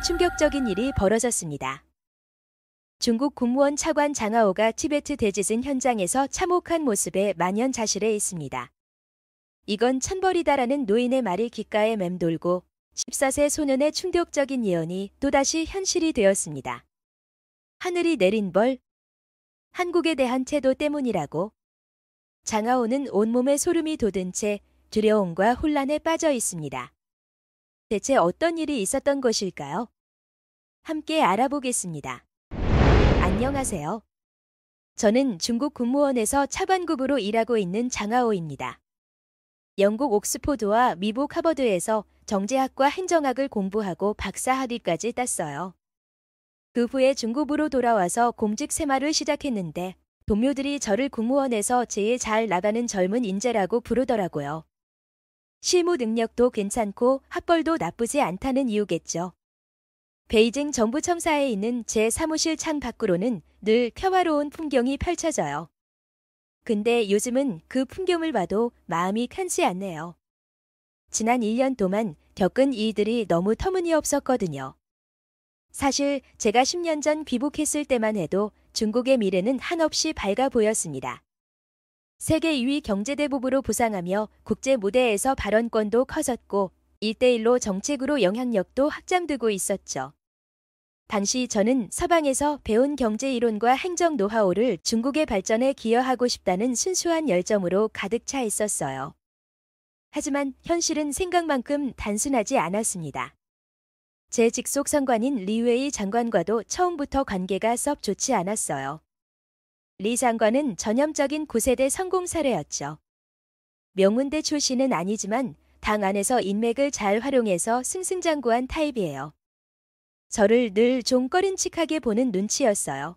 충격적인 일이 벌어졌습니다. 중국 국무원 차관 장하오가 티베트 대지진 현장에서 참혹한 모습에 만연자실해 있습니다. 이건 천벌이다라는 노인의 말이 귓가에 맴돌고 14세 소년의 충격적인 예언이 또다시 현실이 되었습니다. 하늘이 내린 벌, 한국에 대한 태도 때문이라고. 장하오는 온몸에 소름이 돋은 채 두려움과 혼란에 빠져 있습니다. 대체 어떤 일이 있었던 것일까요? 함께 알아보겠습니다. 안녕하세요. 저는 중국 국무원에서 차관급으로 일하고 있는 장하오입니다. 영국 옥스포드와 미국 하버드에서 정제학과 행정학을 공부하고 박사 학위까지 땄어요. 그 후에 중국으로 돌아와서 공직 생활을 시작했는데 동료들이 저를 국무원에서 제일 잘 나가는 젊은 인재라고 부르더라고요. 실무 능력도 괜찮고 학벌도 나쁘지 않다는 이유겠죠. 베이징 정부청사에 있는 제 사무실 창 밖으로는 늘 평화로운 풍경이 펼쳐져요. 근데 요즘은 그 풍경을 봐도 마음이 편치 않네요. 지난 1년 동안 겪은 일들이 너무 터무니없었거든요. 사실 제가 10년 전 귀국했을 때만 해도 중국의 미래는 한없이 밝아 보였습니다. 세계 2위 경제대국으로 부상하며 국제 무대에서 발언권도 커졌고 1대1로 정책으로 영향력도 확장되고 있었죠. 당시 저는 서방에서 배운 경제 이론과 행정 노하우를 중국의 발전에 기여하고 싶다는 순수한 열정으로 가득 차 있었어요. 하지만 현실은 생각만큼 단순하지 않았습니다. 제 직속 상관인 리웨이 장관과도 처음부터 관계가 썩 좋지 않았어요. 리 장관은 전형적인 9세대 성공 사례였죠. 명문대 출신은 아니지만 당 안에서 인맥을 잘 활용해서 승승장구한 타입이에요. 저를 늘 좀 꺼림칙하게 보는 눈치였어요.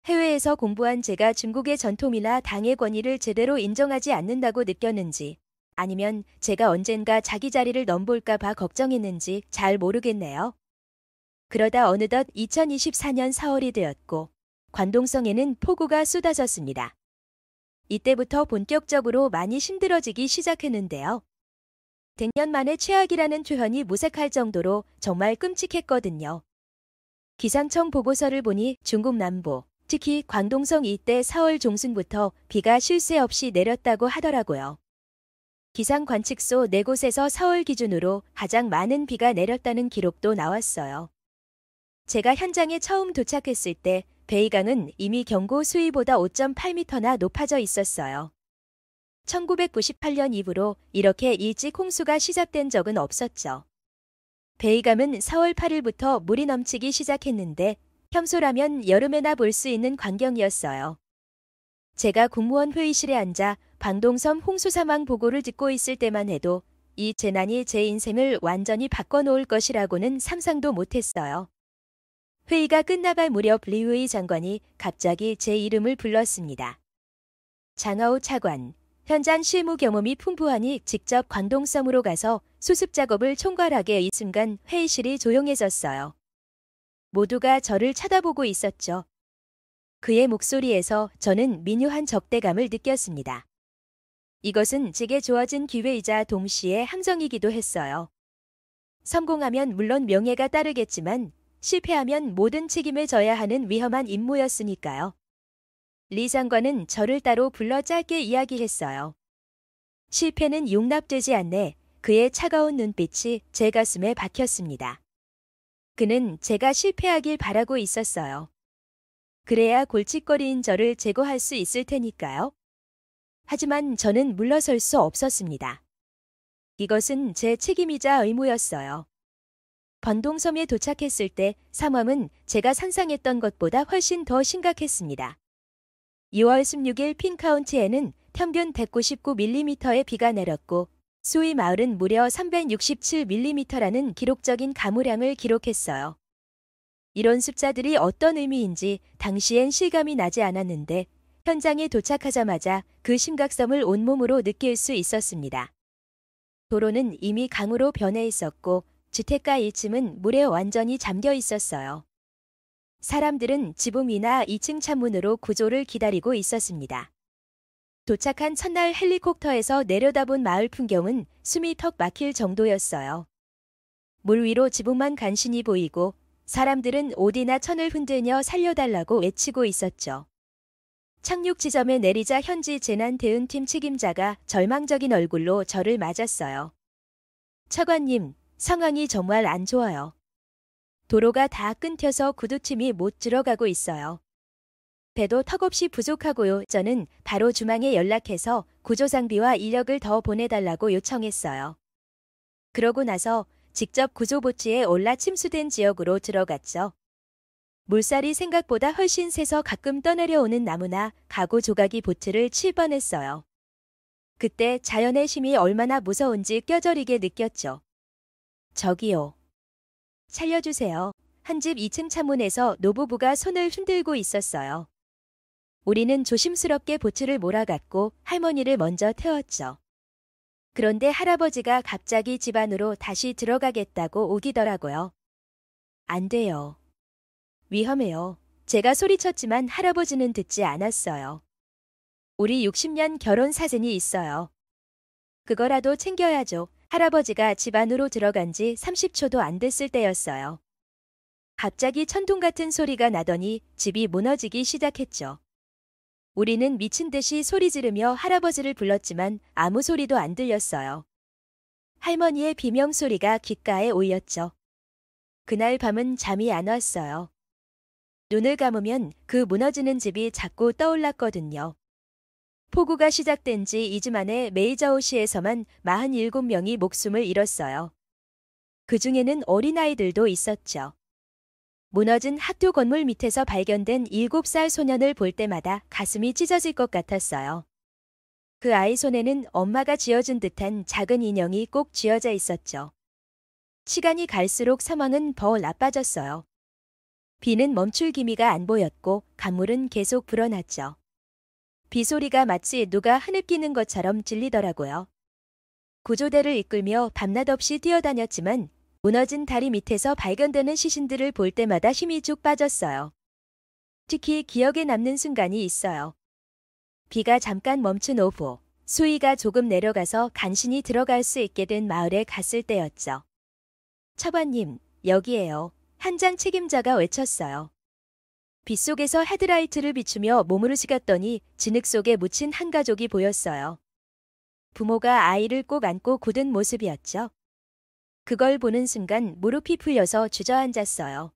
해외에서 공부한 제가 중국의 전통이나 당의 권위를 제대로 인정하지 않는다고 느꼈는지 아니면 제가 언젠가 자기 자리를 넘볼까 봐 걱정했는지 잘 모르겠네요. 그러다 어느덧 2024년 4월이 되었고 관동성에는 폭우가 쏟아졌습니다. 이때부터 본격적으로 많이 힘들어지기 시작했는데요. 100년 만에 최악이라는 표현이 무색할 정도로 정말 끔찍했거든요. 기상청 보고서를 보니 중국 남부, 특히 광동성 이때 4월 중순부터 비가 쉴 새 없이 내렸다고 하더라고요. 기상 관측소 4곳에서 4월 기준으로 가장 많은 비가 내렸다는 기록도 나왔어요. 제가 현장에 처음 도착했을 때 베이강은 이미 경고 수위보다 5.8m나 높아져 있었어요. 1998년 이후로 이렇게 일찍 홍수가 시작된 적은 없었죠. 베이감은 4월 8일부터 물이 넘치기 시작했는데 평소라면 여름에나 볼 수 있는 광경이었어요. 제가 국무원 회의실에 앉아 방동섬 홍수 사망 보고를 듣고 있을 때만 해도 이 재난이 제 인생을 완전히 바꿔놓을 것이라고는 상상도 못했어요. 회의가 끝나갈 무렵 리웨이 장관이 갑자기 제 이름을 불렀습니다. 장하오 차관. 현장 실무 경험이 풍부하니 직접 광동섬으로 가서 수습 작업을 총괄하게. 이 순간 회의실이 조용해졌어요. 모두가 저를 쳐다보고 있었죠. 그의 목소리에서 저는 미묘한 적대감을 느꼈습니다. 이것은 제게 주어진 기회이자 동시에 함정이기도 했어요. 성공하면 물론 명예가 따르겠지만 실패하면 모든 책임을 져야 하는 위험한 임무였으니까요. 리 장관은 저를 따로 불러 짧게 이야기했어요. 실패는 용납되지 않네. 그의 차가운 눈빛이 제 가슴에 박혔습니다. 그는 제가 실패하길 바라고 있었어요. 그래야 골칫거리인 저를 제거할 수 있을 테니까요. 하지만 저는 물러설 수 없었습니다. 이것은 제 책임이자 의무였어요. 번동섬에 도착했을 때 상황은 제가 상상했던 것보다 훨씬 더 심각했습니다. 2월 16일 핀카운티에는 평균 199mm의 비가 내렸고 수위 마을은 무려 367mm라는 기록적인 가무량을 기록했어요. 이런 숫자들이 어떤 의미인지 당시엔 실감이 나지 않았는데 현장에 도착하자마자 그 심각성을 온몸으로 느낄 수 있었습니다. 도로는 이미 강으로 변해 있었고 주택가 1층은 물에 완전히 잠겨 있었어요. 사람들은 지붕 위나 2층 창문으로 구조를 기다리고 있었습니다. 도착한 첫날 헬리콥터에서 내려다본 마을 풍경은 숨이 턱 막힐 정도였어요. 물 위로 지붕만 간신히 보이고 사람들은 옷이나 천을 흔들며 살려달라고 외치고 있었죠. 착륙 지점에 내리자 현지 재난 대응팀 책임자가 절망적인 얼굴로 저를 맞았어요. 차관님, 상황이 정말 안 좋아요. 도로가 다 끊겨서 구조팀이 못 들어가고 있어요. 배도 턱없이 부족하고요. 저는 바로 주망에 연락해서 구조장비와 인력을 더 보내달라고 요청했어요. 그러고 나서 직접 구조보트에 올라 침수된 지역으로 들어갔죠. 물살이 생각보다 훨씬 세서 가끔 떠내려오는 나무나 가구 조각이 보트를 칠 뻔했어요. 그때 자연의 힘이 얼마나 무서운지 뼈저리게 느꼈죠. 저기요. 살려주세요. 한 집 2층 창문에서 노부부가 손을 흔들고 있었어요. 우리는 조심스럽게 보트를 몰아갔고 할머니를 먼저 태웠죠. 그런데 할아버지가 갑자기 집 안으로 다시 들어가겠다고 우기더라고요. 안 돼요. 위험해요. 제가 소리쳤지만 할아버지는 듣지 않았어요. 우리 60년 결혼 사진이 있어요. 그거라도 챙겨야죠. 할아버지가 집 안으로 들어간 지 30초도 안 됐을 때였어요. 갑자기 천둥 같은 소리가 나더니 집이 무너지기 시작했죠. 우리는 미친 듯이 소리 지르며 할아버지를 불렀지만 아무 소리도 안 들렸어요. 할머니의 비명소리가 귓가에 오였죠. 그날 밤은 잠이 안 왔어요. 눈을 감으면 그 무너지는 집이 자꾸 떠올랐거든요. 폭우가 시작된 지 2주 만에 메이저호시에서만 47명이 목숨을 잃었어요. 그 중에는 어린아이들도 있었죠. 무너진 학교 건물 밑에서 발견된 7살 소년을 볼 때마다 가슴이 찢어질 것 같았어요. 그 아이 손에는 엄마가 쥐어준 듯한 작은 인형이 꼭 쥐어져 있었죠. 시간이 갈수록 상황은 더 나빠졌어요. 비는 멈출 기미가 안 보였고 강물은 계속 불어났죠. 비소리가 마치 누가 흐느끼는 것처럼 들리더라고요. 구조대를 이끌며 밤낮 없이 뛰어다녔지만 무너진 다리 밑에서 발견되는 시신들을 볼 때마다 힘이 쭉 빠졌어요. 특히 기억에 남는 순간이 있어요. 비가 잠깐 멈춘 오후, 수위가 조금 내려가서 간신히 들어갈 수 있게 된 마을에 갔을 때였죠. 차관님, 여기에요. 현장 책임자가 외쳤어요. 빗속에서 헤드라이트를 비추며 몸을 숙였더니 진흙 속에 묻힌 한 가족이 보였어요. 부모가 아이를 꼭 안고 굳은 모습이었죠. 그걸 보는 순간 무릎이 풀려서 주저앉았어요.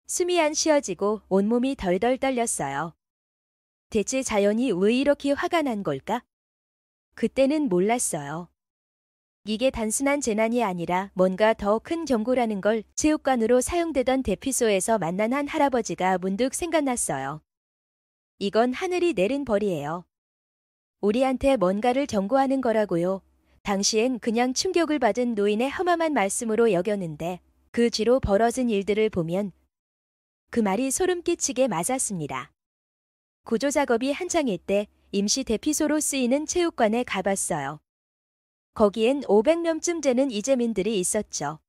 숨이 안 쉬어지고 온몸이 덜덜 떨렸어요. 대체 자연이 왜 이렇게 화가 난 걸까? 그때는 몰랐어요. 이게 단순한 재난이 아니라 뭔가 더 큰 경고라는 걸 체육관으로 사용되던 대피소에서 만난 한 할아버지가 문득 생각났어요. 이건 하늘이 내린 벌이에요. 우리한테 뭔가를 경고하는 거라고요. 당시엔 그냥 충격을 받은 노인의 험함한 말씀으로 여겼는데 그 뒤로 벌어진 일들을 보면 그 말이 소름 끼치게 맞았습니다. 구조작업이 한창일 때 임시 대피소로 쓰이는 체육관에 가봤어요. 거기엔 500명쯤 되는 이재민들이 있었죠.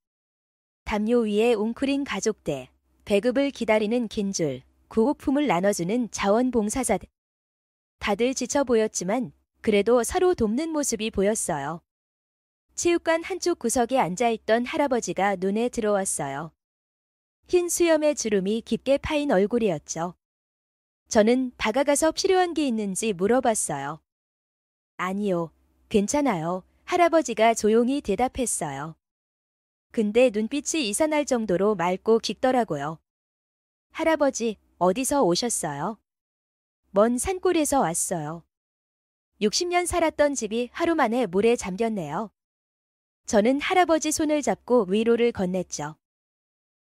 담요 위에 웅크린 가족대, 배급을 기다리는 긴 줄, 구호품을 나눠주는 자원봉사자들. 다들 지쳐 보였지만 그래도 서로 돕는 모습이 보였어요. 체육관 한쪽 구석에 앉아있던 할아버지가 눈에 들어왔어요. 흰 수염의 주름이 깊게 파인 얼굴이었죠. 저는 다가가서 필요한 게 있는지 물어봤어요. 아니요, 괜찮아요. 할아버지가 조용히 대답했어요. 근데 눈빛이 이상할 정도로 맑고 깊더라고요. 할아버지, 어디서 오셨어요? 먼 산골에서 왔어요. 60년 살았던 집이 하루 만에 물에 잠겼네요. 저는 할아버지 손을 잡고 위로를 건넸죠.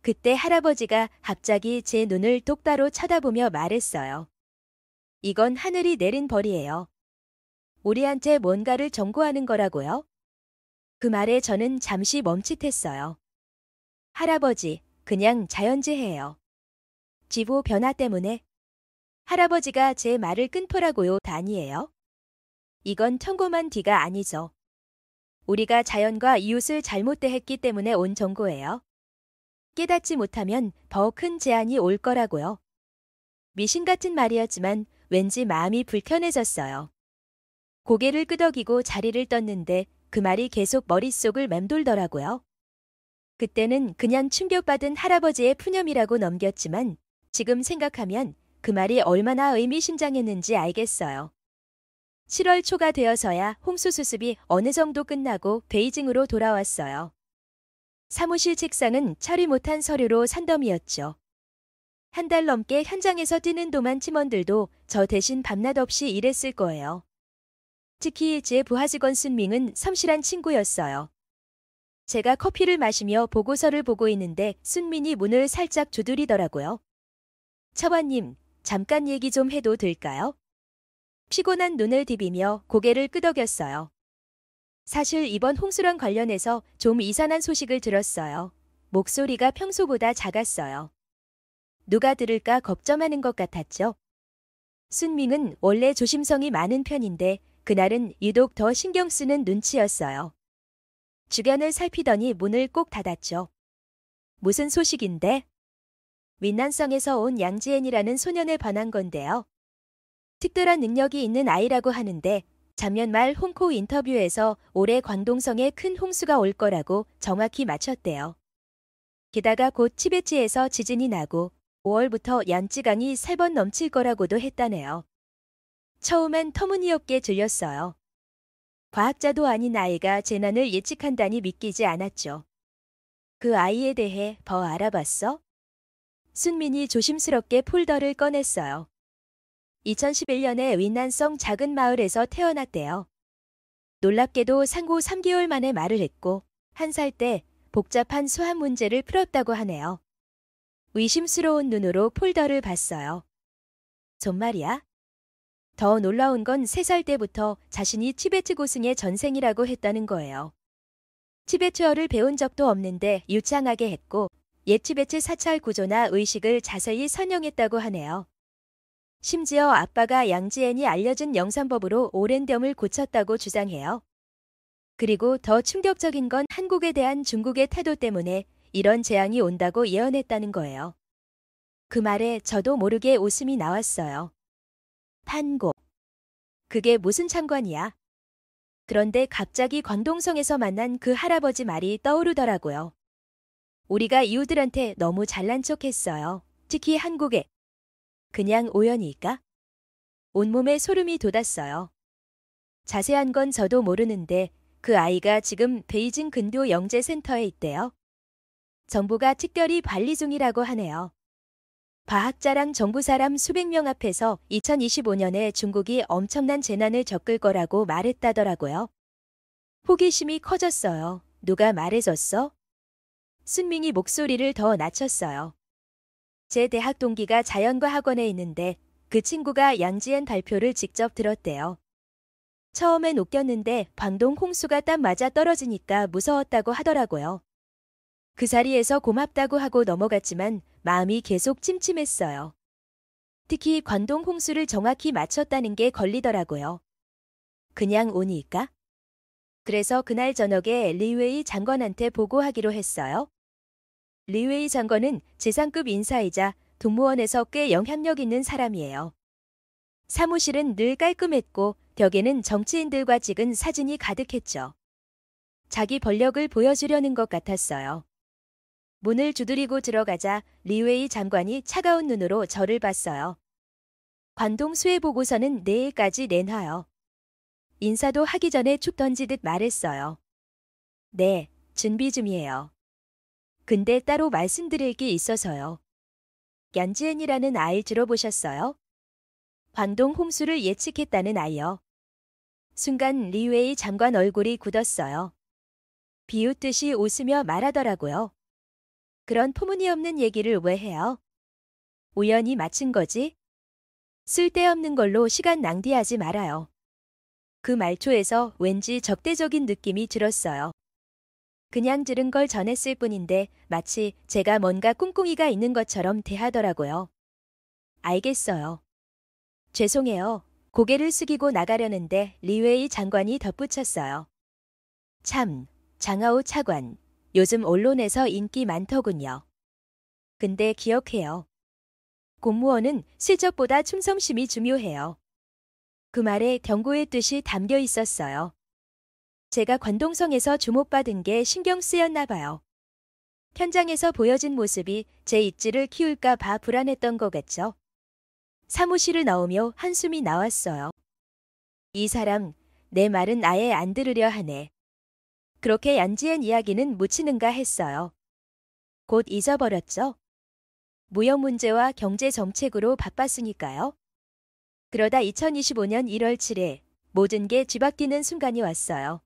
그때 할아버지가 갑자기 제 눈을 똑바로 쳐다보며 말했어요. 이건 하늘이 내린 벌이에요. 우리한테 뭔가를 경고하는 거라고요? 그 말에 저는 잠시 멈칫했어요. 할아버지, 그냥 자연재해예요. 기후 변화 때문에. 할아버지가 제 말을 끊더라고요. 아니에요? 이건 평범한 비가 아니죠. 우리가 자연과 이웃을 잘못 대했기 때문에 온 경고예요. 깨닫지 못하면 더 큰 재앙이 올 거라고요. 미신 같은 말이었지만 왠지 마음이 불편해졌어요. 고개를 끄덕이고 자리를 떴는데 그 말이 계속 머릿속을 맴돌더라고요. 그때는 그냥 충격받은 할아버지의 푸념이라고 넘겼지만 지금 생각하면 그 말이 얼마나 의미심장했는지 알겠어요. 7월 초가 되어서야 홍수 수습이 어느 정도 끝나고 베이징으로 돌아왔어요. 사무실 책상은 처리 못한 서류로 산더미였죠. 한 달 넘게 현장에서 뛰는 동안 팀원들도 저 대신 밤낮 없이 일했을 거예요. 특히 제 부하 직원 순밍은 성실한 친구였어요. 제가 커피를 마시며 보고서를 보고 있는데 순민이 문을 살짝 두드리더라고요. 차관님, 잠깐 얘기 좀 해도 될까요? 피곤한 눈을 디비며 고개를 끄덕였어요. 사실 이번 홍수랑 관련해서 좀 이상한 소식을 들었어요. 목소리가 평소보다 작았어요. 누가 들을까 걱정하는 것 같았죠. 순밍은 원래 조심성이 많은 편인데 그날은 유독 더 신경 쓰는 눈치였어요. 주변을 살피더니 문을 꼭 닫았죠. 무슨 소식인데? 윈난성에서 온 양지엔이라는 소년에 반한 건데요. 특별한 능력이 있는 아이라고 하는데 작년 말 홍콩 인터뷰에서 올해 광동성에 큰 홍수가 올 거라고 정확히 맞췄대요. 게다가 곧 티베트에서 지진이 나고 5월부터 양쯔강이 3번 넘칠 거라고도 했다네요. 처음엔 터무니없게 들렸어요. 과학자도 아닌 아이가 재난을 예측한다니 믿기지 않았죠. 그 아이에 대해 더 알아봤어? 순민이 조심스럽게 폴더를 꺼냈어요. 2011년에 윈난성 작은 마을에서 태어났대요. 놀랍게도 상고 3개월 만에 말을 했고 1살 때 복잡한 수학 문제를 풀었다고 하네요. 의심스러운 눈으로 폴더를 봤어요. 정말이야? 더 놀라운 건 3살 때부터 자신이 티베트 고승의 전생이라고 했다는 거예요. 티베트어를 배운 적도 없는데 유창하게 했고 옛 티베트 사찰 구조나 의식을 자세히 설명했다고 하네요. 심지어 아빠가 양지엔이 알려준 영산법으로 오랜 병을 고쳤다고 주장해요. 그리고 더 충격적인 건 한국에 대한 중국의 태도 때문에 이런 재앙이 온다고 예언했다는 거예요. 그 말에 저도 모르게 웃음이 나왔어요. 판고. 그게 무슨 상관이야? 그런데 갑자기 광동성에서 만난 그 할아버지 말이 떠오르더라고요. 우리가 이웃들한테 너무 잘난 척했어요. 특히 한국에. 그냥 우연일까? 온몸에 소름이 돋았어요. 자세한 건 저도 모르는데 그 아이가 지금 베이징 근교 영재센터에 있대요. 정부가 특별히 관리 중이라고 하네요. 과학자랑 정부 사람 수백 명 앞에서 2025년에 중국이 엄청난 재난을 겪을 거라고 말했다더라고요. 호기심이 커졌어요. 누가 말해줬어? 순밍이 목소리를 더 낮췄어요. 제 대학 동기가 자연과 학원에 있는데 그 친구가 양지엔 발표를 직접 들었대요. 처음엔 웃겼는데 광동 홍수가 딱 맞아 떨어지니까 무서웠다고 하더라고요. 그 자리에서 고맙다고 하고 넘어갔지만 마음이 계속 찜찜했어요. 특히 광동 홍수를 정확히 맞췄다는 게 걸리더라고요. 그냥 운일까? 그래서 그날 저녁에 리웨이 장관한테 보고하기로 했어요. 리웨이 장관은 재상급 인사이자 동무원에서 꽤 영향력 있는 사람이에요. 사무실은 늘 깔끔했고 벽에는 정치인들과 찍은 사진이 가득했죠. 자기 권력을 보여주려는 것 같았어요. 문을 두드리고 들어가자 리웨이 장관이 차가운 눈으로 저를 봤어요. 관동 수해 보고서는 내일까지 내놔요. 인사도 하기 전에 축 던지듯 말했어요. 네, 준비 중이에요. 근데 따로 말씀드릴 게 있어서요. 얀지엔이라는 아이 들어보셨어요? 광동 홍수를 예측했다는 아이요. 순간 리웨이 장관 얼굴이 굳었어요. 비웃듯이 웃으며 말하더라고요. 그런 터무니없는 얘기를 왜 해요? 우연히 맞춘 거지? 쓸데없는 걸로 시간 낭비하지 말아요. 그 말투에서 왠지 적대적인 느낌이 들었어요. 그냥 들은 걸 전했을 뿐인데 마치 제가 뭔가 꿍꿍이가 있는 것처럼 대하더라고요. 알겠어요. 죄송해요. 고개를 숙이고 나가려는데 리웨이 장관이 덧붙였어요. 참, 장하오 차관. 요즘 언론에서 인기 많더군요. 근데 기억해요. 공무원은 실적보다 충성심이 중요해요. 그 말에 경고의 뜻이 담겨 있었어요. 제가 관동성에서 주목받은 게 신경 쓰였나 봐요. 현장에서 보여진 모습이 제 입지를 키울까 봐 불안했던 거겠죠. 사무실을 나오며 한숨이 나왔어요. 이 사람, 내 말은 아예 안 들으려 하네. 그렇게 얀지엔 이야기는 묻히는가 했어요. 곧 잊어버렸죠. 무역 문제와 경제 정책으로 바빴으니까요. 그러다 2025년 1월 7일 모든 게 뒤바뀌는 순간이 왔어요.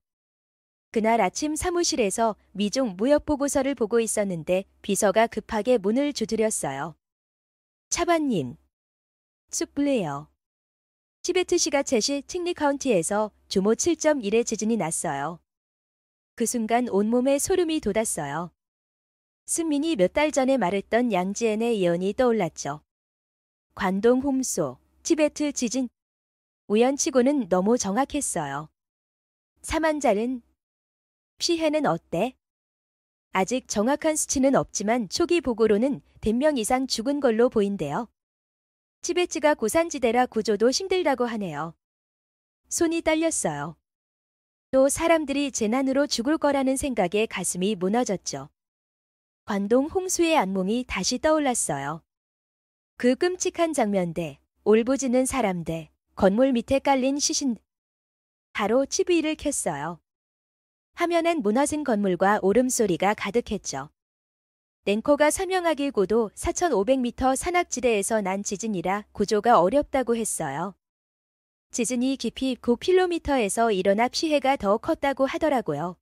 그날 아침 사무실에서 미중 무역 보고서를 보고 있었는데 비서가 급하게 문을 두드렸어요. 차관님. 쑥블레요. 티베트시가 제시 팅리 카운티에서 규모 7.1의 지진이 났어요. 그 순간 온몸에 소름이 돋았어요. 승민이 몇 달 전에 말했던 양지엔의 예언이 떠올랐죠. 관동 홈소, 티베트 지진. 우연치고는 너무 정확했어요. 사망자는? 피해는 어때? 아직 정확한 수치는 없지만 초기 보고로는 100명 이상 죽은 걸로 보인대요. 티베트가 고산지대라 구조도 힘들다고 하네요. 손이 떨렸어요. 또 사람들이 재난으로 죽을 거라는 생각에 가슴이 무너졌죠. 관동 홍수의 악몽이 다시 떠올랐어요. 그 끔찍한 장면들, 울부짖는 사람들, 건물 밑에 깔린 시신. 바로 TV를 켰어요. 화면엔 무너진 건물과 울음소리가 가득했죠. 랭커가 사명하길 고도 4,500m 산악지대에서 난 지진이라 구조가 어렵다고 했어요. 지진이 깊이 9km에서 일어나 피해가 더 컸다고 하더라고요.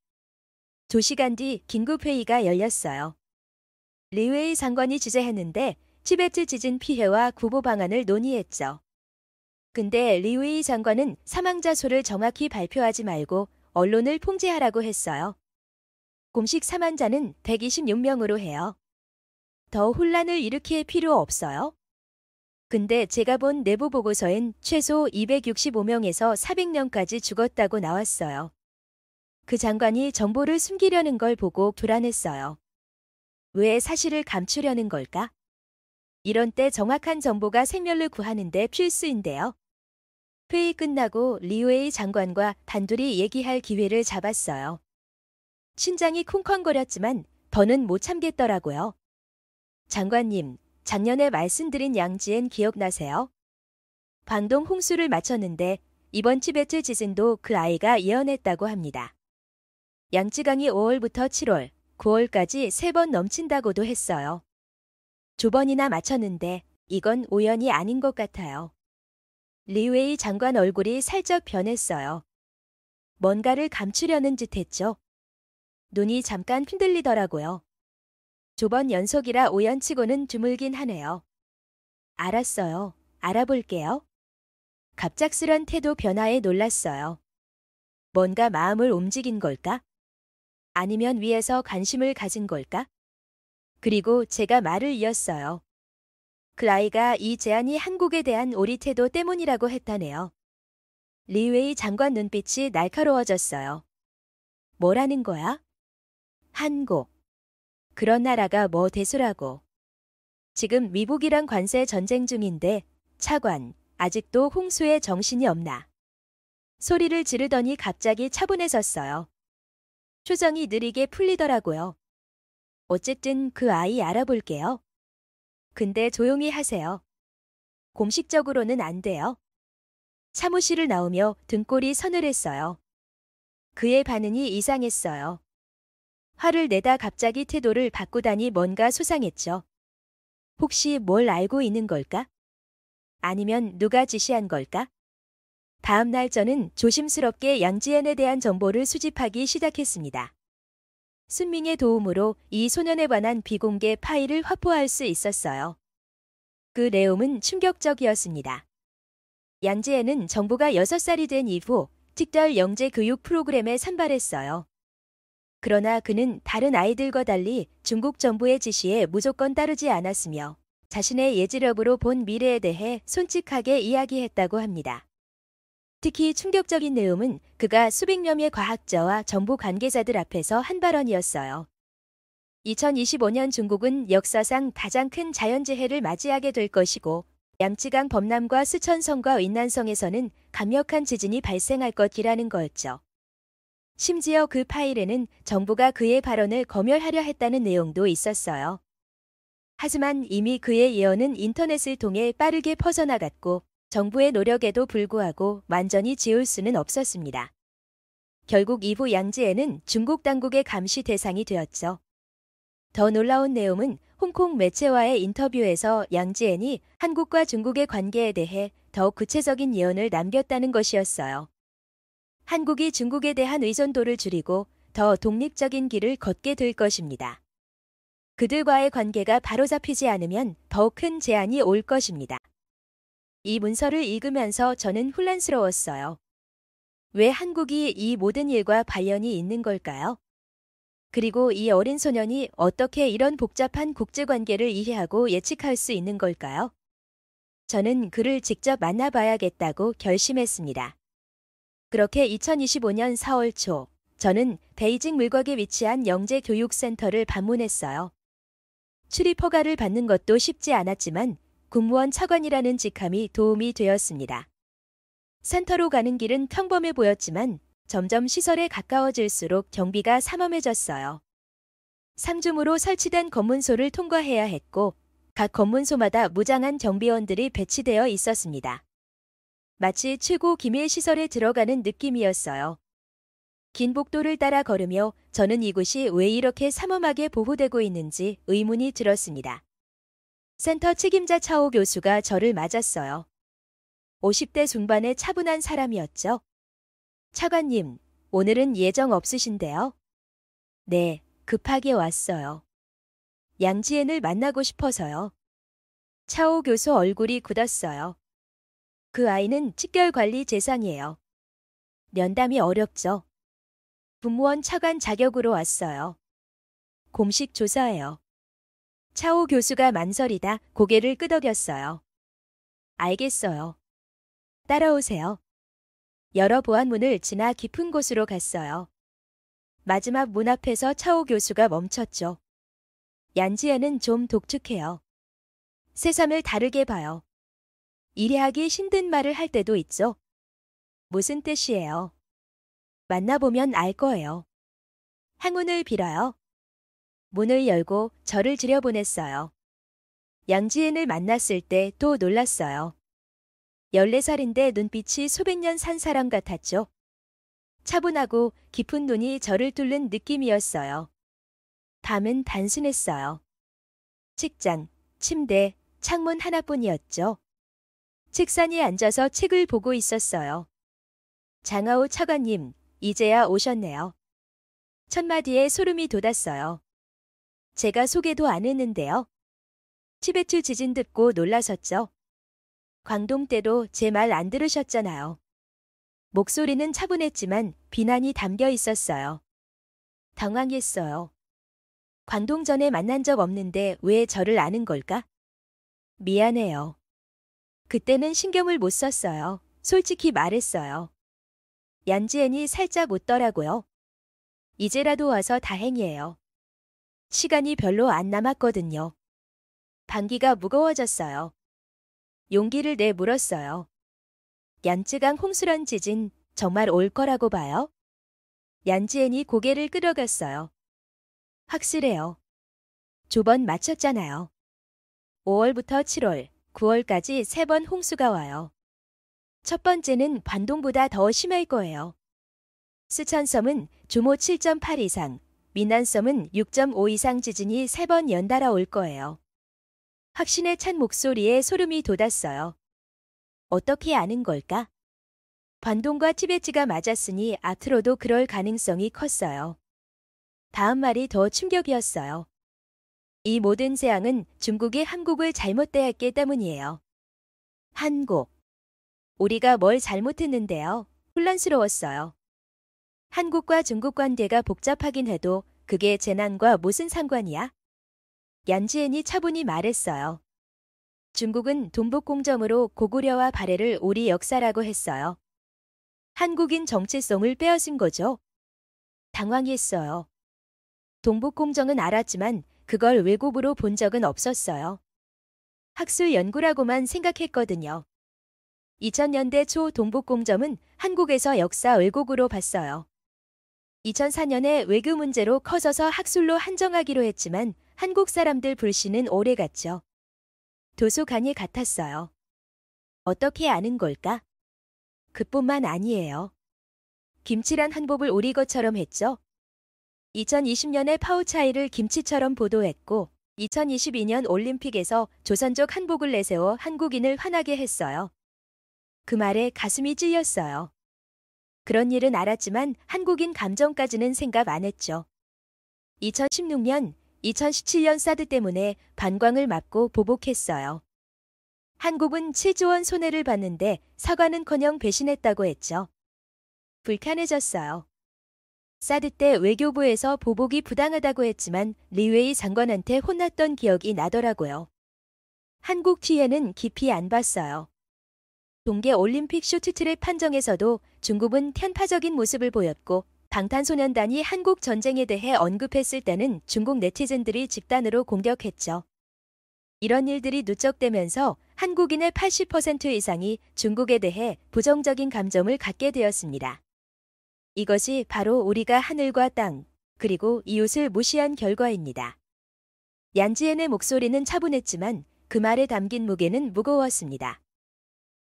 2시간 뒤 긴급회의가 열렸어요. 리웨이 장관이 주재했는데 티베트 지진 피해와 구보 방안을 논의했죠. 근데 리웨이 장관은 사망자 수를 정확히 발표하지 말고 언론을 통제하라고 했어요. 공식 사망자는 126명으로 해요. 더 혼란을 일으킬 필요 없어요. 근데 제가 본 내부 보고서엔 최소 265명에서 400명까지 죽었다고 나왔어요. 그 장관이 정보를 숨기려는 걸 보고 불안했어요. 왜 사실을 감추려는 걸까? 이런 때 정확한 정보가 생명을 구하는데 필수인데요. 회의 끝나고 리웨이 장관과 단둘이 얘기할 기회를 잡았어요. 심장이 쿵쾅거렸지만 더는 못 참겠더라고요. 장관님, 작년에 말씀드린 양지엔 기억나세요? 광동 홍수를 마쳤는데 이번 티베트 지진도 그 아이가 예언했다고 합니다. 양쯔강이 5월부터 7월, 9월까지 3번 넘친다고도 했어요. 2번이나 맞췄는데 이건 우연이 아닌 것 같아요. 리웨이 장관 얼굴이 살짝 변했어요. 뭔가를 감추려는 듯 했죠. 눈이 잠깐 흔들리더라고요. 2번 연속이라 우연치고는 드물긴 하네요. 알았어요. 알아볼게요. 갑작스런 태도 변화에 놀랐어요. 뭔가 마음을 움직인 걸까? 아니면 위에서 관심을 가진 걸까? 그리고 제가 말을 이었어요. 그 아이가 이 제안이 한국에 대한 우리 태도 때문이라고 했다네요. 리웨이 장관 눈빛이 날카로워졌어요. 뭐라는 거야? 한국. 그런 나라가 뭐 대수라고. 지금 미국이랑 관세 전쟁 중인데 차관, 아직도 홍수에 정신이 없나. 소리를 지르더니 갑자기 차분해졌어요. 표정이 느리게 풀리더라고요. 어쨌든 그 아이 알아볼게요. 근데 조용히 하세요. 공식적으로는 안 돼요. 사무실을 나오며 등골이 서늘했어요. 그의 반응이 이상했어요. 화를 내다 갑자기 태도를 바꾸다니 뭔가 수상했죠. 혹시 뭘 알고 있는 걸까? 아니면 누가 지시한 걸까? 다음 날 저는 조심스럽게 양지엔에 대한 정보를 수집하기 시작했습니다. 순밍의 도움으로 이 소년에 관한 비공개 파일을 확보할 수 있었어요. 그 내용은 충격적이었습니다. 양지엔은 정부가 6살이 된 이후 특별 영재 교육 프로그램에 선발했어요. 그러나 그는 다른 아이들과 달리 중국 정부의 지시에 무조건 따르지 않았으며 자신의 예지력으로 본 미래에 대해 솔직하게 이야기했다고 합니다. 특히 충격적인 내용은 그가 수백여 명의 과학자와 정부 관계자들 앞에서 한 발언이었어요. 2025년 중국은 역사상 가장 큰 자연재해를 맞이하게 될 것이고 양쯔강 범람과 스촨성과 윈난성에서는 강력한 지진이 발생할 것이라는 거였죠. 심지어 그 파일에는 정부가 그의 발언을 검열하려 했다는 내용도 있었어요. 하지만 이미 그의 예언은 인터넷을 통해 빠르게 퍼져나갔고 정부의 노력에도 불구하고 완전히 지울 수는 없었습니다. 결국 이후 양지에는 중국 당국의 감시 대상이 되었죠. 더 놀라운 내용은 홍콩 매체와의 인터뷰에서 양지엔이 한국과 중국의 관계에 대해 더 구체적인 예언을 남겼다는 것이었어요. 한국이 중국에 대한 의존도를 줄이고 더 독립적인 길을 걷게 될 것입니다. 그들과의 관계가 바로잡히지 않으면 더 큰 제한이 올 것입니다. 이 문서를 읽으면서 저는 혼란스러웠어요. 왜 한국이 이 모든 일과 관련이 있는 걸까요? 그리고 이 어린 소년이 어떻게 이런 복잡한 국제관계를 이해하고 예측할 수 있는 걸까요? 저는 그를 직접 만나봐야겠다고 결심했습니다. 그렇게 2025년 4월 초, 저는 베이징 물곽에 위치한 영재교육센터를 방문했어요. 출입 허가를 받는 것도 쉽지 않았지만 국무원 차관이라는 직함이 도움이 되었습니다. 센터로 가는 길은 평범해 보였지만 점점 시설에 가까워질수록 경비가 삼엄해졌어요. 3줌으로 설치된 검문소를 통과해야 했고 각 검문소마다 무장한 경비원들이 배치되어 있었습니다. 마치 최고 기밀 시설에 들어가는 느낌이었어요. 긴 복도를 따라 걸으며 저는 이곳이 왜 이렇게 삼엄하게 보호되고 있는지 의문이 들었습니다. 센터 책임자 차오 교수가 저를 맞았어요. 50대 중반의 차분한 사람이었죠. 차관님, 오늘은 예정 없으신데요? 네, 급하게 왔어요. 양지엔을 만나고 싶어서요. 차오 교수 얼굴이 굳었어요. 그 아이는 직결관리 대상이에요. 면담이 어렵죠. 국무원 차관 자격으로 왔어요. 공식 조사예요. 차오 교수가 망설이다 고개를 끄덕였어요. 알겠어요. 따라오세요. 여러 보안문을 지나 깊은 곳으로 갔어요. 마지막 문 앞에서 차오 교수가 멈췄죠. 양지엔은 좀 독특해요. 세상을 다르게 봐요. 이해하기 힘든 말을 할 때도 있죠. 무슨 뜻이에요? 만나보면 알 거예요. 행운을 빌어요. 문을 열고 저를 들여보냈어요. 양지엔을 만났을 때 또 놀랐어요. 14살인데 눈빛이 수백 년 산 사람 같았죠. 차분하고 깊은 눈이 저를 뚫는 느낌이었어요. 밤은 단순했어요. 책장, 침대, 창문 하나뿐이었죠. 책상에 앉아서 책을 보고 있었어요. 장하오 차관님, 이제야 오셨네요. 첫마디에 소름이 돋았어요. 제가 소개도 안 했는데요. 티베트 지진 듣고 놀라셨죠? 광동 때도 제 말 안 들으셨잖아요. 목소리는 차분했지만 비난이 담겨 있었어요. 당황했어요. 광동 전에 만난 적 없는데 왜 저를 아는 걸까? 미안해요. 그때는 신경을 못 썼어요. 솔직히 말했어요. 양지엔이 살짝 웃더라고요. 이제라도 와서 다행이에요. 시간이 별로 안 남았거든요. 방귀가 무거워졌어요. 용기를 내 물었어요. 얀쯔강 홍수란 지진 정말 올 거라고 봐요? 양지엔이 고개를 끄덕였어요. 확실해요. 조번 맞췄잖아요. 5월부터 7월, 9월까지 3번 홍수가 와요. 첫 번째는 관동보다 더 심할 거예요. 스촨섬은 규모 7.8 이상, 민난섬은 6.5 이상 지진이 3번 연달아 올 거예요. 확신에 찬 목소리에 소름이 돋았어요. 어떻게 아는 걸까? 관동과 티베트가 맞았으니 앞으로도 그럴 가능성이 컸어요. 다음 말이 더 충격이었어요. 이 모든 재앙은 중국이 한국을 잘못 대했기 때문이에요. 한국. 우리가 뭘 잘못했는데요. 혼란스러웠어요. 한국과 중국 관계가 복잡하긴 해도 그게 재난과 무슨 상관이야? 얀지엔이 차분히 말했어요. 중국은 동북공정으로 고구려와 발해를 우리 역사라고 했어요. 한국인 정체성을 빼앗은 거죠. 당황했어요. 동북공정은 알았지만 그걸 외국으로 본 적은 없었어요. 학술 연구라고만 생각했거든요. 2000년대 초 동북공정은 한국에서 역사 왜곡으로 봤어요. 2004년에 외교 문제로 커져서 학술로 한정하기로 했지만 한국 사람들 불씨는 오래갔죠. 도서관이 같았어요. 어떻게 아는 걸까? 그뿐만 아니에요. 김치란 한복을 우리 것처럼 했죠. 2020년에 파우차이를 김치처럼 보도했고 2022년 올림픽에서 조선족 한복을 내세워 한국인을 화나게 했어요. 그 말에 가슴이 찔렸어요. 그런 일은 알았지만 한국인 감정까지는 생각 안 했죠. 2016년, 2017년 사드 때문에 반광을 맞고 보복했어요. 한국은 7조 원 손해를 봤는데 사과는커녕 배신했다고 했죠. 불편해졌어요. 사드 때 외교부에서 보복이 부당하다고 했지만 리웨이 장관한테 혼났던 기억이 나더라고요. 한국 뒤에는 깊이 안 봤어요. 동계올림픽 쇼트트랙 판정에서도 중국은 편파적인 모습을 보였고 방탄소년단이 한국 전쟁에 대해 언급했을 때는 중국 네티즌들이 집단으로 공격했죠. 이런 일들이 누적되면서 한국인의 80% 이상이 중국에 대해 부정적인 감정을 갖게 되었습니다. 이것이 바로 우리가 하늘과 땅, 그리고 이웃을 무시한 결과입니다. 얀지엔의 목소리는 차분했지만 그 말에 담긴 무게는 무거웠습니다.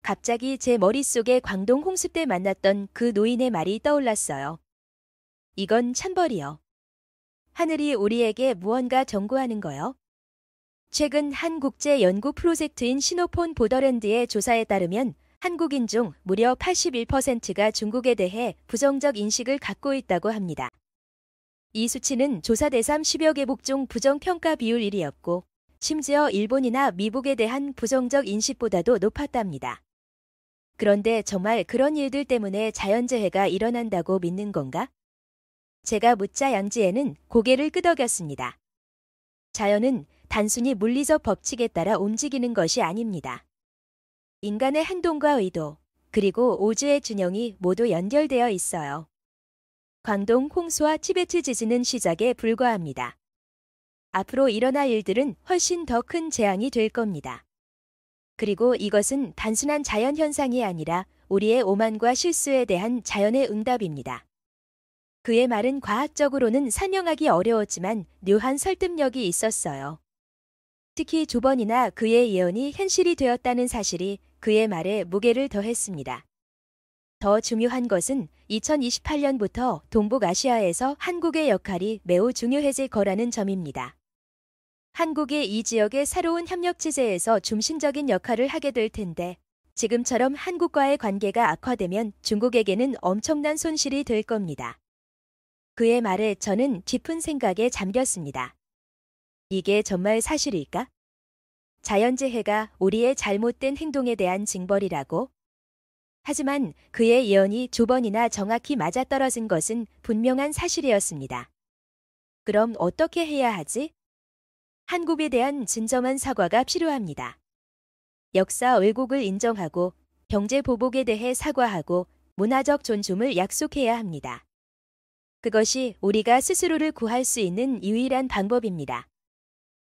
갑자기 제 머릿속에 광동 홍수 때 만났던 그 노인의 말이 떠올랐어요. 이건 찬벌이요. 하늘이 우리에게 무언가 경고하는 거요. 최근 한 국제 연구 프로젝트인 시노폰 보더랜드의 조사에 따르면 한국인 중 무려 81%가 중국에 대해 부정적 인식을 갖고 있다고 합니다. 이 수치는 조사 대상 10여 개국 중 부정평가 비율 1위였고 심지어 일본이나 미국에 대한 부정적 인식보다도 높았답니다. 그런데 정말 그런 일들 때문에 자연재해가 일어난다고 믿는 건가? 제가 묻자 양지에는 고개를 끄덕였습니다. 자연은 단순히 물리적 법칙에 따라 움직이는 것이 아닙니다. 인간의 행동과 의도, 그리고 오즈의 균형이 모두 연결되어 있어요. 광동 홍수와 티베트 지진은 시작에 불과합니다. 앞으로 일어날 일들은 훨씬 더 큰 재앙이 될 겁니다. 그리고 이것은 단순한 자연현상이 아니라 우리의 오만과 실수에 대한 자연의 응답입니다. 그의 말은 과학적으로는 설명하기 어려웠지만 묘한 설득력이 있었어요. 특히 두 번이나 그의 예언이 현실이 되었다는 사실이 그의 말에 무게를 더했습니다. 더 중요한 것은 2028년부터 동북아시아에서 한국의 역할이 매우 중요해질 거라는 점입니다. 한국이 이 지역의 새로운 협력체제에서 중심적인 역할을 하게 될 텐데 지금처럼 한국과의 관계가 악화되면 중국에게는 엄청난 손실이 될 겁니다. 그의 말에 저는 깊은 생각에 잠겼습니다. 이게 정말 사실일까? 자연재해가 우리의 잘못된 행동에 대한 징벌이라고? 하지만 그의 예언이 두 번이나 정확히 맞아떨어진 것은 분명한 사실이었습니다. 그럼 어떻게 해야 하지? 한국에 대한 진정한 사과가 필요합니다. 역사 왜곡을 인정하고 경제 보복에 대해 사과하고 문화적 존중을 약속해야 합니다. 그것이 우리가 스스로를 구할 수 있는 유일한 방법입니다.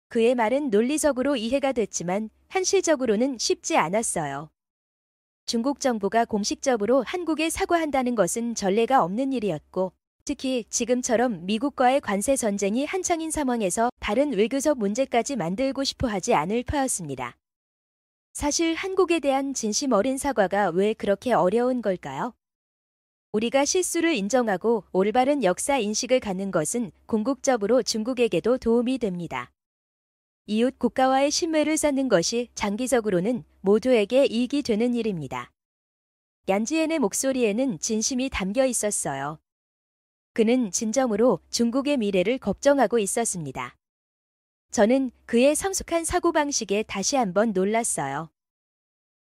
그의 말은 논리적으로 이해가 됐지만 현실적으로는 쉽지 않았어요. 중국 정부가 공식적으로 한국에 사과한다는 것은 전례가 없는 일이었고 특히 지금처럼 미국과의 관세 전쟁이 한창인 상황에서 다른 외교적 문제까지 만들고 싶어 하지 않을 터였습니다. 사실 한국에 대한 진심 어린 사과가 왜 그렇게 어려운 걸까요? 우리가 실수를 인정하고 올바른 역사 인식을 갖는 것은 궁극적으로 중국에게도 도움이 됩니다. 이웃 국가와의 신뢰를 쌓는 것이 장기적으로는 모두에게 이익이 되는 일입니다. 얀지엔의 목소리에는 진심이 담겨 있었어요. 그는 진정으로 중국의 미래를 걱정하고 있었습니다. 저는 그의 성숙한 사고방식에 다시 한번 놀랐어요.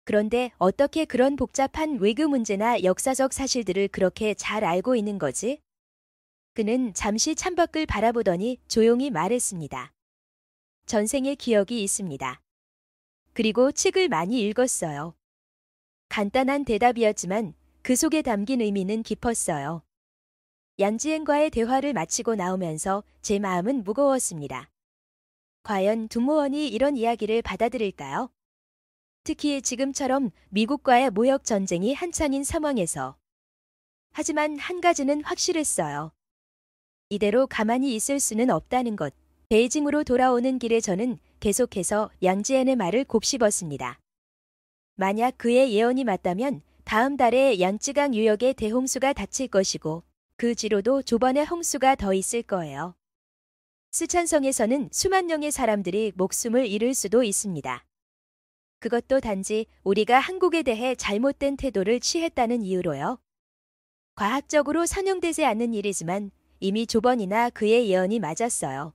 그런데 어떻게 그런 복잡한 외교 문제나 역사적 사실들을 그렇게 잘 알고 있는 거지? 그는 잠시 창밖을 바라보더니 조용히 말했습니다. 전생의 기억이 있습니다. 그리고 책을 많이 읽었어요. 간단한 대답이었지만 그 속에 담긴 의미는 깊었어요. 양지엔과의 대화를 마치고 나오면서 제 마음은 무거웠습니다. 과연 두모원이 이런 이야기를 받아들일까요? 특히 지금처럼 미국과의 무역 전쟁이 한창인 상황에서. 하지만 한 가지는 확실했어요. 이대로 가만히 있을 수는 없다는 것. 베이징으로 돌아오는 길에 저는 계속해서 양지엔의 말을 곱씹었습니다. 만약 그의 예언이 맞다면 다음 달에 양쯔강 유역의 대홍수가 닥칠 것이고 그 뒤로도 두 번의 홍수가 더 있을 거예요. 스촨성에서는 수만 명의 사람들이 목숨을 잃을 수도 있습니다. 그것도 단지 우리가 한국에 대해 잘못된 태도를 취했다는 이유로요. 과학적으로 설명되지 않는 일이지만 이미 두 번이나 그의 예언이 맞았어요.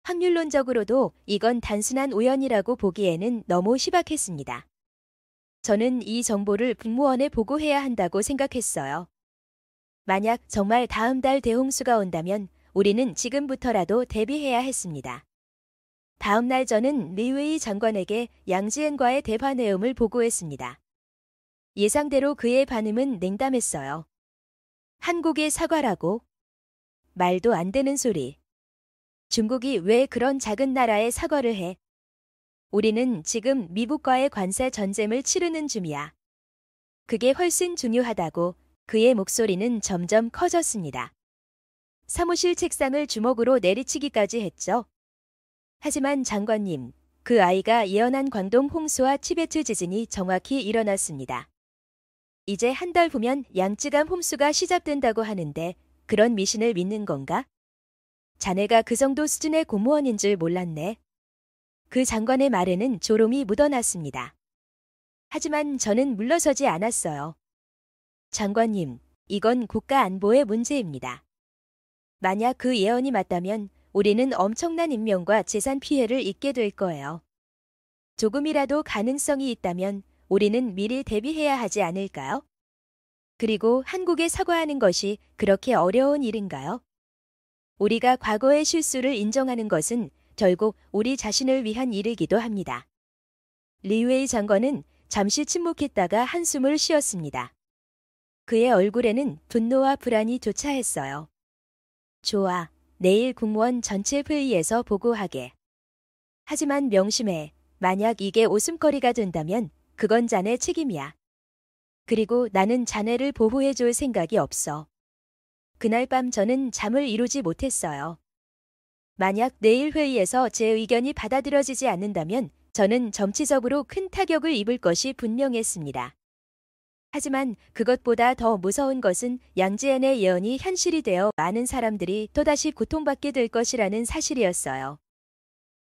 확률론적으로도 이건 단순한 우연이라고 보기에는 너무 희박했습니다. 저는 이 정보를 국무원에 보고해야 한다고 생각했어요. 만약 정말 다음 달 대홍수가 온다면 우리는 지금부터라도 대비해야 했습니다. 다음 날 저는 리웨이 장관에게 양지엔과의 대화 내용을 보고했습니다. 예상대로 그의 반응은 냉담했어요. 한국의 사과라고? 말도 안 되는 소리. 중국이 왜 그런 작은 나라에 사과를 해? 우리는 지금 미국과의 관세 전쟁을 치르는 중이야. 그게 훨씬 중요하다고. 그의 목소리는 점점 커졌습니다. 사무실 책상을 주먹으로 내리치기까지 했죠. 하지만 장관님, 그 아이가 예언한 광동 홍수와 티베트 지진이 정확히 일어났습니다. 이제 한 달 후면 양쯔강 홍수가 시작된다고 하는데 그런 미신을 믿는 건가? 자네가 그 정도 수준의 공무원인 줄 몰랐네. 그 장관의 말에는 조롱이 묻어났습니다. 하지만 저는 물러서지 않았어요. 장관님, 이건 국가 안보의 문제입니다. 만약 그 예언이 맞다면 우리는 엄청난 인명과 재산 피해를 입게 될 거예요. 조금이라도 가능성이 있다면 우리는 미리 대비해야 하지 않을까요? 그리고 한국에 사과하는 것이 그렇게 어려운 일인가요? 우리가 과거의 실수를 인정하는 것은 결국 우리 자신을 위한 일이기도 합니다. 리웨이 장관은 잠시 침묵했다가 한숨을 쉬었습니다. 그의 얼굴에는 분노와 불안이 교차했어요. 좋아, 내일 국무원 전체 회의에서 보고하게. 하지만 명심해, 만약 이게 웃음거리가 된다면 그건 자네 책임이야. 그리고 나는 자네를 보호해 줄 생각이 없어. 그날 밤 저는 잠을 이루지 못했어요. 만약 내일 회의에서 제 의견이 받아들여지지 않는다면 저는 정치적으로 큰 타격을 입을 것이 분명했습니다. 하지만 그것보다 더 무서운 것은 양지엔의 예언이 현실이 되어 많은 사람들이 또다시 고통받게 될 것이라는 사실이었어요.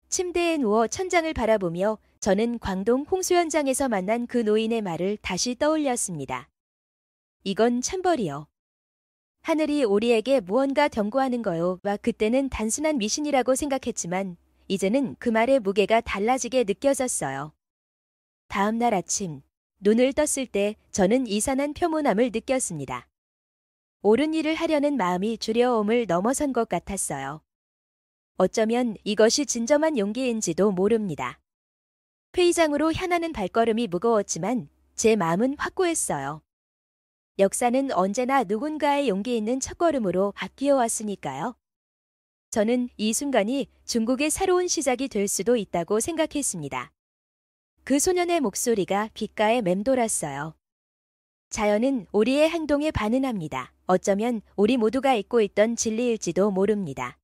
침대에 누워 천장을 바라보며 저는 광동 홍수 현장에서 만난 그 노인의 말을 다시 떠올렸습니다. 이건 천벌이요. 하늘이 우리에게 무언가 경고하는 거요. 와 그때는 단순한 미신이라고 생각했지만 이제는 그 말의 무게가 달라지게 느껴졌어요. 다음 날 아침 눈을 떴을 때 저는 이산한 평온함을 느꼈습니다. 옳은 일을 하려는 마음이 두려움을 넘어선 것 같았어요. 어쩌면 이것이 진정한 용기인지도 모릅니다. 회의장으로 향하는 발걸음이 무거웠지만 제 마음은 확고했어요. 역사는 언제나 누군가의 용기 있는 첫걸음으로 바뀌어 왔으니까요. 저는 이 순간이 중국의 새로운 시작이 될 수도 있다고 생각했습니다. 그 소년의 목소리가 귓가에 맴돌았어요. 자연은 우리의 행동에 반응합니다. 어쩌면 우리 모두가 잊고 있던 진리일지도 모릅니다.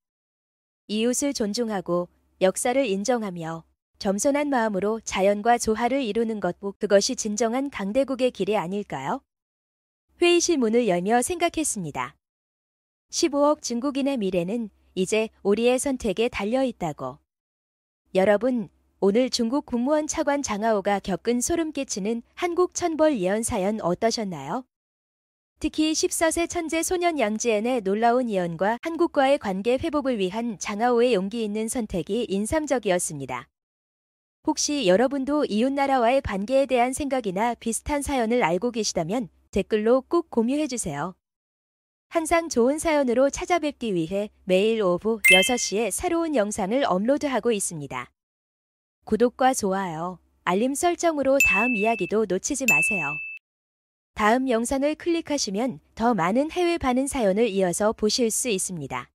이웃을 존중하고 역사를 인정하며 겸손한 마음으로 자연과 조화를 이루는 것, 그것이 진정한 강대국의 길이 아닐까요? 회의실 문을 열며 생각했습니다. 15억 중국인의 미래는 이제 우리의 선택에 달려있다고. 여러분, 오늘 중국 국무원 차관 장하오가 겪은 소름 끼치는 한국 천벌 예언 사연 어떠셨나요? 특히 14세 천재 소년 양지엔의 놀라운 예언과 한국과의 관계 회복을 위한 장하오의 용기 있는 선택이 인상적이었습니다. 혹시 여러분도 이웃나라와의 관계에 대한 생각이나 비슷한 사연을 알고 계시다면 댓글로 꼭 공유해주세요. 항상 좋은 사연으로 찾아뵙기 위해 매일 오후 6시에 새로운 영상을 업로드하고 있습니다. 구독과 좋아요, 알림 설정으로 다음 이야기도 놓치지 마세요. 다음 영상을 클릭하시면 더 많은 해외 반응 사연을 이어서 보실 수 있습니다.